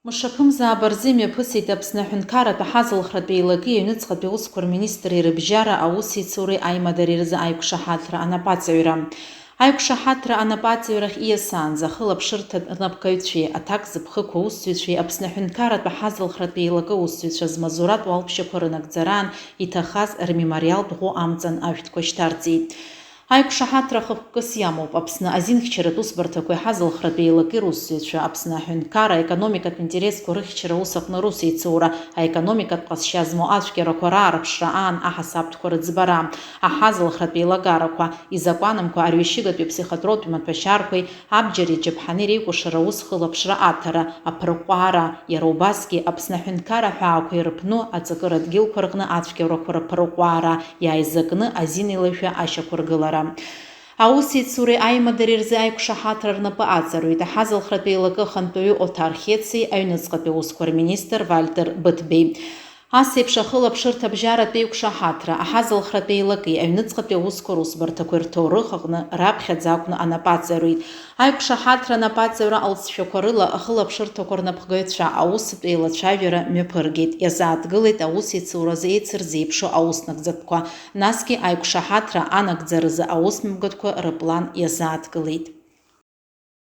Мшаԥымзаа абарзы ԥысит Аԥсны Аҳәынҭқарратә Аҳазылхратәи Еилагеи Аҩныҵҟатәи Аусқәа Рминистр ирыбжьара аусеицуреи аимадареи рзы аиқәшаҳаҭра анапаҵаҩра. Аиқәшаҳаҭра анапаҵаҩрахь ииасаанӡа ахылаԥшырҭа рнапкаҩцәеи, аҭак зыԥхықәу аусзуҩцәеи, Аԥсны Аҳәынҭқарратә Аҳазылхратәи Еилагы аусзуҩцәа змазуратә уалԥшьақәа рынагӡараан иҭахаз рмемориалтә ӷәы амҵан ажәҭқәа шьҭарҵеит. Аиқәшаҳаҭра хықәкыс иамоуп Аԥсны азинхьчаратә усбарҭақәа Аҳазылхратәи Еилагеи русзуҩцәа, Аԥсны Аҳәынҭқарра аекономикатә интересқәа рыхьчара ус аҟны русеицура, аекономикатә ҟазшьа змоу ацәгьарақәа раарԥшра аан аҳасабтәқәа рыӡбара, Аҳазылхратәи еилагарақәа, изакәанымқәа, арҩышьыгатәи ԥсихотроптә маҭәашьарқәеи, абџьари џьаԥҳани реикәыршара аус хылаԥшра аҭара, аԥырҟәара, иара убасгьы Аԥсны Аҳәынҭқарра ҳәаақәа ирыԥну аҵакыра дгьылқәа рҟны ацәгьарақәа рԥырҟәара, иааизакны азин еилашәа ашьақәыргылара. Аусеицуреи аимадареи рзы аиқәшаҳаҭра рнапы аҵарҩит Аҳазылхратәи Еилагы ахантәаҩы Оҭар Хециеи Аҩныҵҟатәи Аусқәа Рминистр Вальтер Быҭбеи. Асеиԥш ахылаԥшырҭа абжьаратә еиқәшаҳаҭра Аҳазылхратәи Еилагеи Аҩныҵҟатәи Аусқәа русбарҭақәа рҭоурых аҟны раԥхьаӡа акәны анапаҵаҩрит. Аиқәшаҳаҭра анапаҵаҩра алҵшәақәа рыла ахылаԥшырҭақәа рнапхгаҩцәа аусатә еилацәажәара мҩаԥыргеит, иазааҭгылеит аусеицуразы еицырзеиԥшу ауснагӡатәқәа, насгьы аиқәшаҳаҭра анагӡаразы аусмҩаԥгатәқәа рыплан иазааҭгылеит.